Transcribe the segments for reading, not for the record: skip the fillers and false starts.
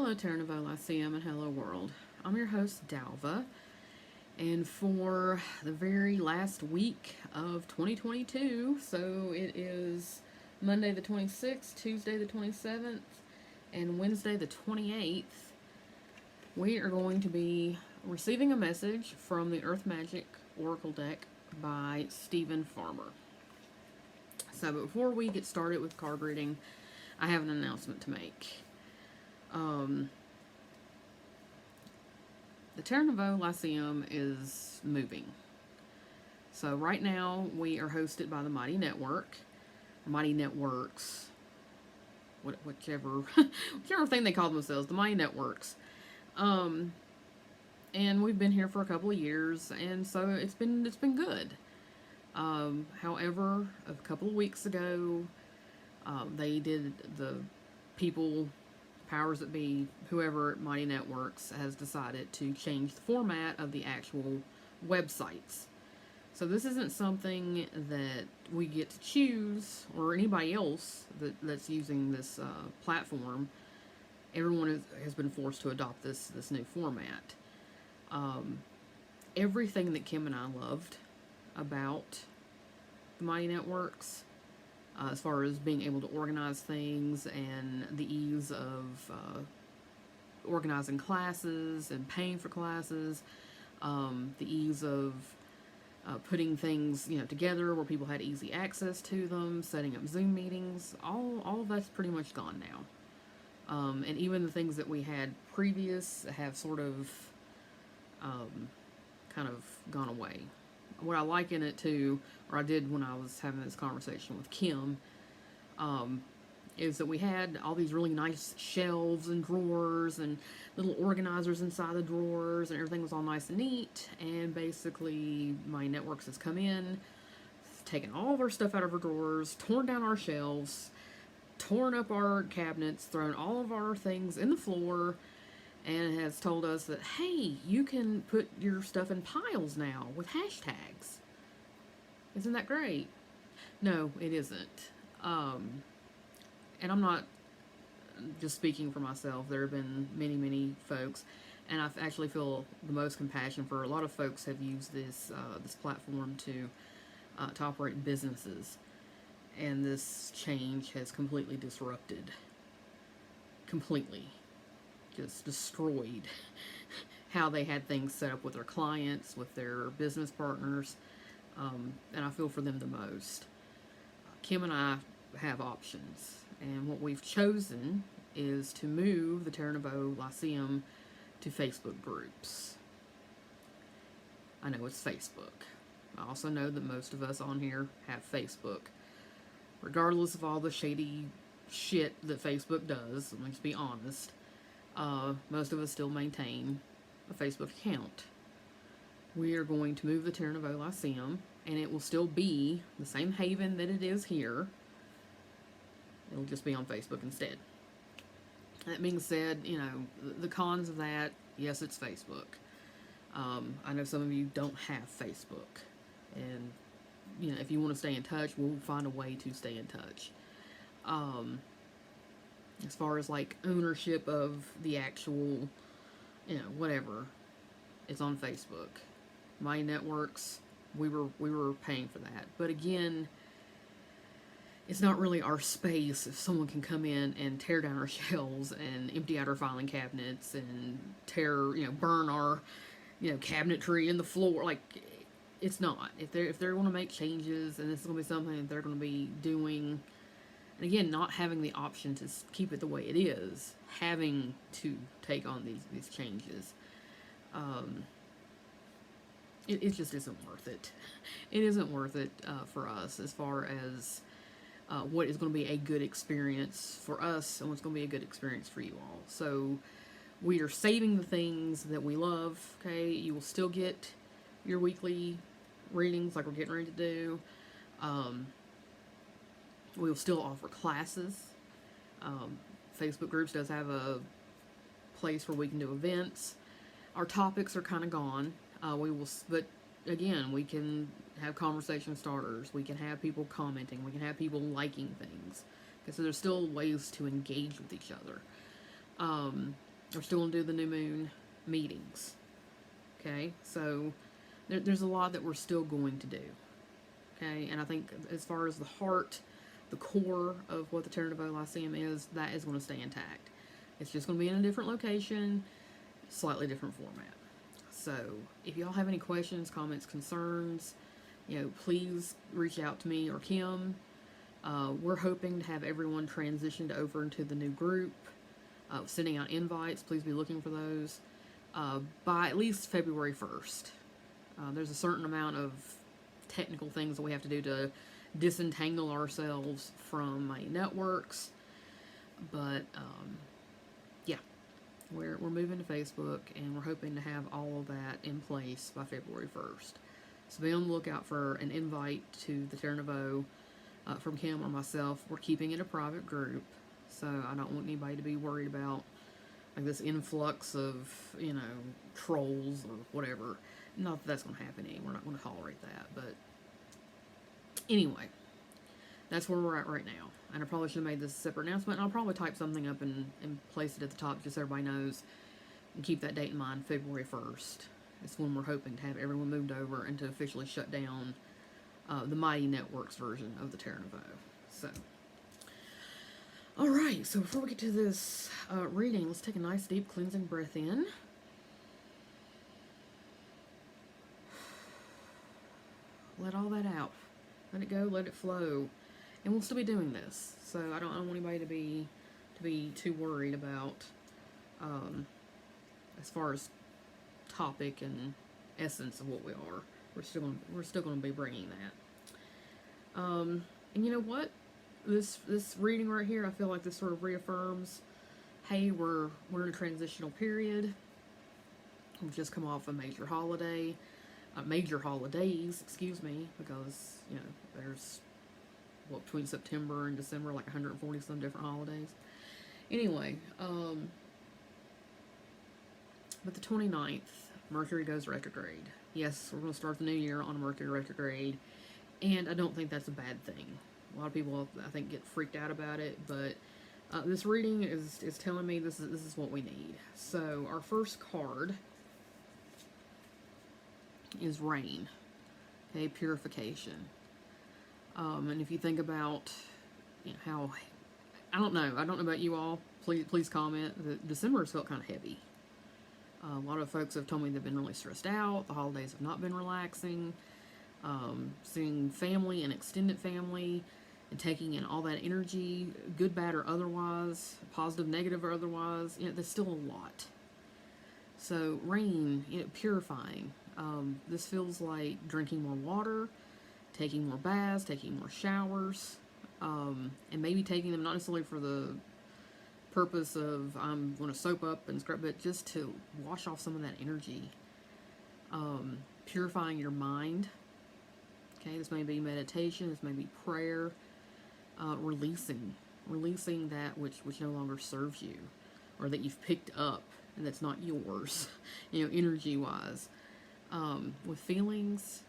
Hello, Terra Novo Lyceum, and hello, world. I'm your host, Dalva, and for the very last week of 2022, so it is Monday the 26th, Tuesday the 27th, and Wednesday the 28th, we are going to be receiving a message from the Earth Magic Oracle deck by Stephen Farmer. So, before we get started with card reading, I have an announcement to make. The Terra Novo Lyceum is moving. So right now we are hosted by the Mighty Network, Mighty Networks, whichever thing they call themselves, the Mighty Networks. And we've been here for a couple of years, and so it's been good. However, a couple of weeks ago, they did the people, powers that be, whoever at Mighty Networks has decided to change the format of the actual websites. So this isn't something that we get to choose, or anybody else that's using this platform. Everyone has been forced to adopt this new format. Everything that Kim and I loved about the Mighty Networks, as far as being able to organize things and the ease of organizing classes and paying for classes, the ease of putting things together where people had easy access to them, setting up Zoom meetings, all of that's pretty much gone now. And even the things that we had previous have sort of kind of gone away. What I like in it too, or I did when I was having this conversation with Kim, is that we had all these really nice shelves and drawers and little organizers inside the drawers, and everything was all nice and neat. And basically, my networks has come in, taken all of our stuff out of our drawers, torn down our shelves, torn up our cabinets, thrown all of our things in the floor, and has told us that, hey, you can put your stuff in piles now with hashtags. Isn't that great? No, it isn't. And I'm not just speaking for myself. There have been many folks, and I actually feel the most compassion for a lot of folks have used this platform to operate businesses, and this change has completely disrupted, completely just destroyed how they had things set up with their clients, with their business partners, and I feel for them the most. Kim and I have options, and what we've chosen is to move the Terra Novo Lyceum to Facebook groups. I know it's Facebook. I also know that most of us on here have Facebook. Regardless of all the shady shit that Facebook does, let's be honest, most of us still maintain a Facebook account. We are going to move the Terra Novo Lyceum, and it will still be the same haven that it is here. It'll just be on Facebook instead. That being said, the cons of that, yes, it's Facebook. I know some of you don't have Facebook, and if you want to stay in touch, we'll find a way to stay in touch. As far as like ownership of the actual, whatever, it's on Facebook. My networks, we were paying for that, but again, it's not really our space if someone can come in and tear down our shelves and empty out our filing cabinets and burn our, cabinetry in the floor. Like, it's not. If they're going to make changes, and this is going to be something that they're going to be doing, and again, not having the option to keep it the way it is, having to take on these changes, it just isn't worth it. It isn't worth it for us as far as what is going to be a good experience for us and what's going to be a good experience for you all. So we are saving the things that we love, okay? You will still get your weekly readings like we're getting ready to do. We will still offer classes. Facebook groups does have a place where we can do events. Our topics are kind of gone. But again, we can have conversation starters. We can have people commenting. We can have people liking things. Okay, so there's still ways to engage with each other. We're still going to do the new moon meetings. Okay, so there's a lot that we're still going to do. Okay, and I think as far as the heart, the core of what the Terra Nova Lyceum is, that is going to stay intact. It's just going to be in a different location, slightly different format. So if y'all have any questions, comments, concerns, please reach out to me or Kim. We're hoping to have everyone transitioned over into the new group. Sending out invites, please be looking for those by at least February 1st. There's a certain amount of technical things that we have to do to disentangle ourselves from my networks, but yeah, we're moving to Facebook, and we're hoping to have all of that in place by February 1st. So be on the lookout for an invite to the Terra Nova from Kim or myself. We're keeping it a private group, so I don't want anybody to be worried about like this influx of, trolls or whatever. Not that that's going to happen anymore. We're not going to tolerate that. But anyway, that's where we're at right now. And I probably should have made this a separate announcement. And I'll probably type something up and place it at the top just so everybody knows. And keep that date in mind, February 1st. It's when we're hoping to have everyone moved over and to officially shut down the Mighty Networks version of the Terra Nova. So, alright, so before we get to this reading, let's take a nice deep cleansing breath in. Let all that out. Let it go, let it flow. And we'll still be doing this. So I don't want anybody to be too worried about as far as topic and essence of what we are. We're still going to be bringing that. And you know what? This reading right here, I feel like this sort of reaffirms, hey, we're in a transitional period. We've just come off a major holiday. Major holidays, excuse me, because, there's, between September and December, like 140 some different holidays. Anyway, but the 29th, Mercury goes retrograde. Yes, we're going to start the new year on a Mercury retrograde, and I don't think that's a bad thing. A lot of people, I think, get freaked out about it, but this reading is telling me this is what we need. So, our first card is rain, okay, purification. And if you think about how, I don't know about you all, please comment. December has felt kind of heavy. A lot of folks have told me they've been really stressed out. The holidays have not been relaxing. Seeing family and extended family and taking in all that energy, good, bad, or otherwise, positive, negative, or otherwise, there's still a lot. So rain, purifying. This feels like drinking more water, taking more baths, taking more showers, and maybe taking them not necessarily for the purpose of I'm going to soap up and scrub, but just to wash off some of that energy. Purifying your mind. Okay, this may be meditation, this may be prayer, releasing that which no longer serves you, or that you've picked up and that's not yours, energy-wise. With feelings,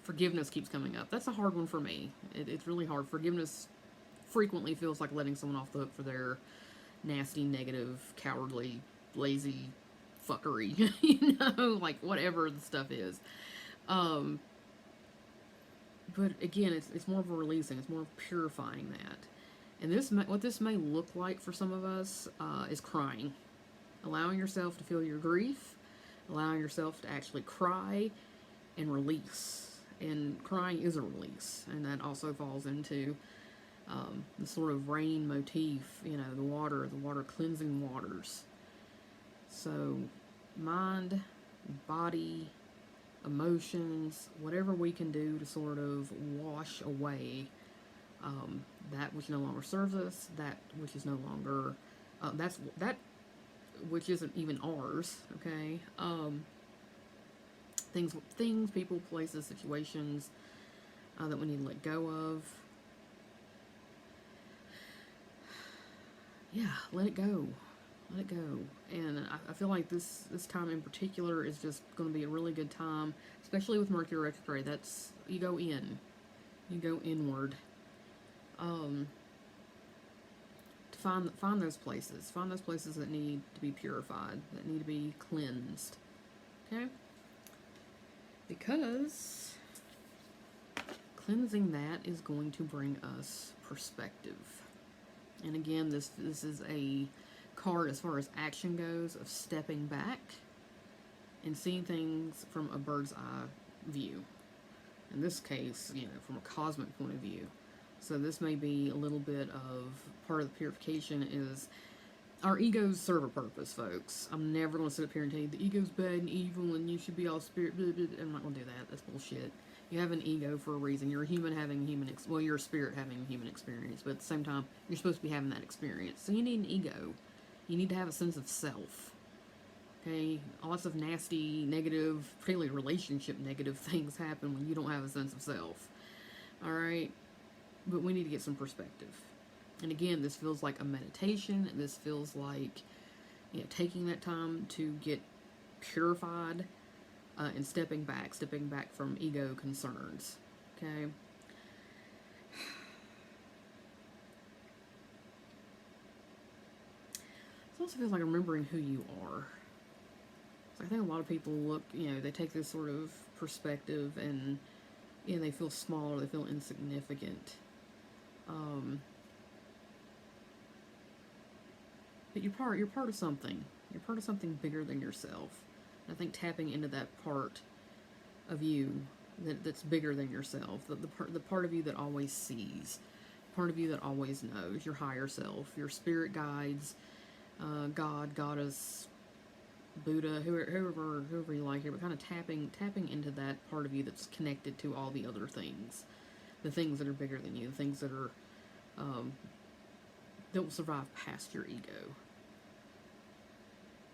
forgiveness keeps coming up. That's a hard one for me. It's really hard. Forgiveness frequently feels like letting someone off the hook for their nasty, negative, cowardly, lazy fuckery, like whatever the stuff is. But again, it's more of a releasing. It's more of purifying that. And what this may look like for some of us is crying. Allowing yourself to feel your grief. Allowing yourself to actually cry and release. And crying is a release. And that also falls into the sort of rain motif, the water cleansing waters. So, mind, body, emotions, whatever we can do to sort of wash away that which no longer serves us, that which is no longer, that which isn't even ours, okay? Things, people, places, situations that we need to let go of. Yeah, let it go. Let it go. And I feel like this time in particular is just going to be a really good time, especially with Mercury retrograde. That's, you go in. You go inward. To find those places. Find those places that need to be purified, that need to be cleansed. Okay? Because cleansing that is going to bring us perspective. And again, this is a card as far as action goes of stepping back and seeing things from a bird's eye view. In this case, from a cosmic point of view. So this may be a little bit of part of the purification is our egos serve a purpose, folks. I'm never going to sit up here and tell you the ego's bad and evil and you should be all spirit. Blah, blah, blah. I'm not going to do that. That's bullshit. You have an ego for a reason. You're a human having well, you're a spirit having a human experience, but at the same time, you're supposed to be having that experience. So you need an ego. You need to have a sense of self. Okay? Lots of nasty, negative, particularly relationship negative things happen when you don't have a sense of self. Alright? But we need to get some perspective. And again, this feels like a meditation. This feels like taking that time to get purified and stepping back from ego concerns. Okay? It also feels like remembering who you are. So I think a lot of people look, they take this sort of perspective and they feel small or they feel insignificant. But you're part of something. You're part of something bigger than yourself. And I think tapping into that part of you that's bigger than yourself, the part of you that always sees, part of you that always knows, your higher self, your spirit guides, God, Goddess, Buddha, whoever you like here, but kind of tapping into that part of you that's connected to all the other things, the things that are bigger than you, the things that are that will survive past your ego.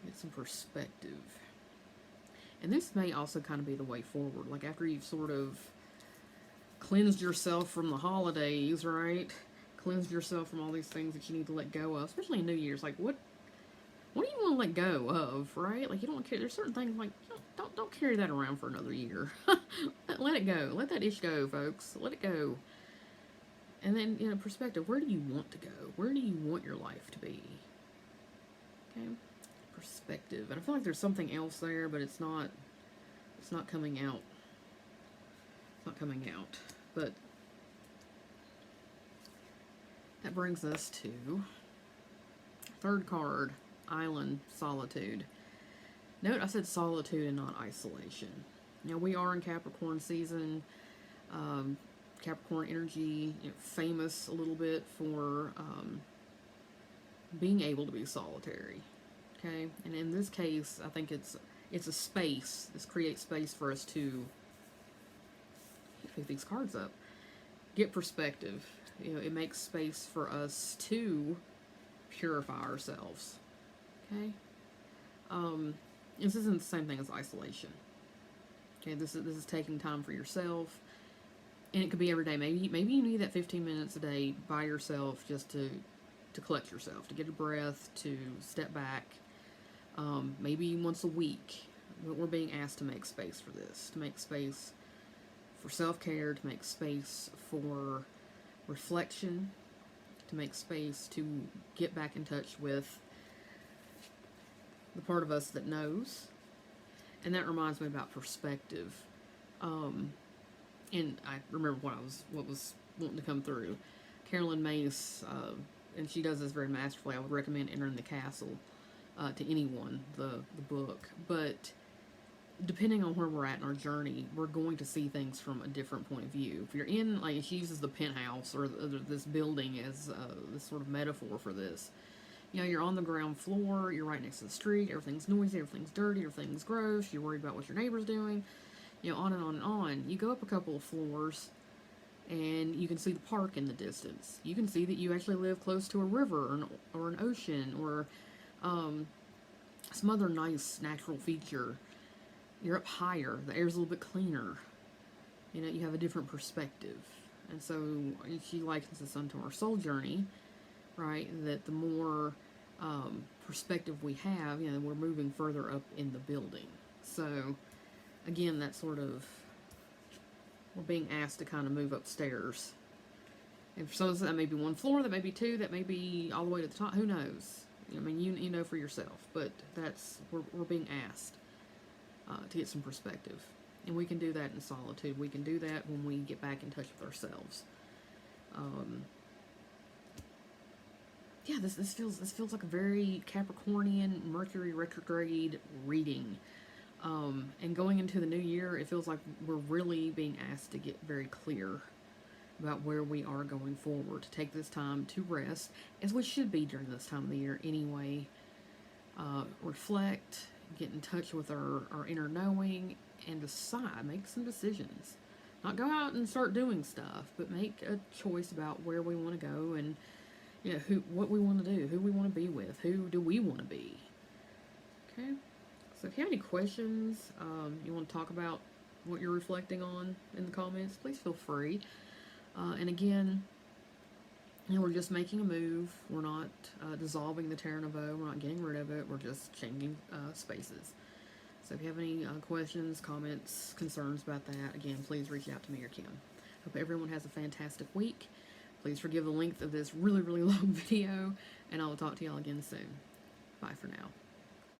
Get some perspective. And this may also kind of be the way forward. Like after you've sort of cleansed yourself from the holidays, right? Cleansed yourself from all these things that you need to let go of, especially in New Year's. Like what do you want to let go of, right? Like you don't care. There's certain things like don't carry that around for another year. Let it go. Let that ish go, folks. Let it go. And then, perspective. Where do you want to go? Where do you want your life to be? Okay, perspective. And I feel like there's something else there, but it's not coming out. It's not coming out. But that brings us to third card, Island, Solitude. Note I said solitude and not isolation. Now we are in Capricorn season. Capricorn energy, famous a little bit for being able to be solitary. Okay, and in this case, I think it's a space. This creates space for us to pick these cards up, get perspective. It makes space for us to purify ourselves. Okay, this isn't the same thing as isolation. Okay, this is taking time for yourself. And it could be every day. Maybe you need that 15 minutes a day by yourself just to collect yourself, to get a breath, to step back. Maybe once a week. We're being asked to make space for this, to make space for self-care, to make space for reflection, to make space to get back in touch with the part of us that knows. And that reminds me about perspective. And I remember what was wanting to come through. Carolyn Mace, and she does this very masterfully. I would recommend Entering the Castle to anyone, the book. But depending on where we're at in our journey, we're going to see things from a different point of view. If you're in, like, she uses the penthouse or this building as this sort of metaphor for this. You're on the ground floor, you're right next to the street, everything's noisy, everything's dirty, everything's gross, you're worried about what your neighbor's doing. On and on and on. You go up a couple of floors and you can see the park in the distance. You can see that you actually live close to a river or an ocean or some other nice natural feature. You're up higher. The air's a little bit cleaner. You have a different perspective. And so she likens this unto our soul journey, right? That the more perspective we have, we're moving further up in the building. So again, that sort of, we're being asked to kind of move upstairs If so, that may be one floor, that may be two, that may be all the way to the top. Who knows? I mean, you know for yourself. But that's we're being asked to get some perspective, and we can do that in solitude. We can do that when we get back in touch with ourselves. Yeah, this feels like a very Capricornian Mercury retrograde reading. And going into the new year, it feels like we're really being asked to get very clear about where we are going forward, to take this time to rest, as we should be during this time of the year anyway. Reflect, get in touch with our inner knowing, and decide, make some decisions. Not go out and start doing stuff, but make a choice about where we want to go and what we want to do, who we want to be with, who do we want to be. Okay? So if you have any questions, you want to talk about what you're reflecting on in the comments, please feel free. And again, we're just making a move. We're not dissolving the Terra Nouveau. We're not getting rid of it. We're just changing spaces. So if you have any questions, comments, concerns about that, again, please reach out to me or Kim. Hope everyone has a fantastic week. Please forgive the length of this really, really long video, and I will talk to y'all again soon. Bye for now.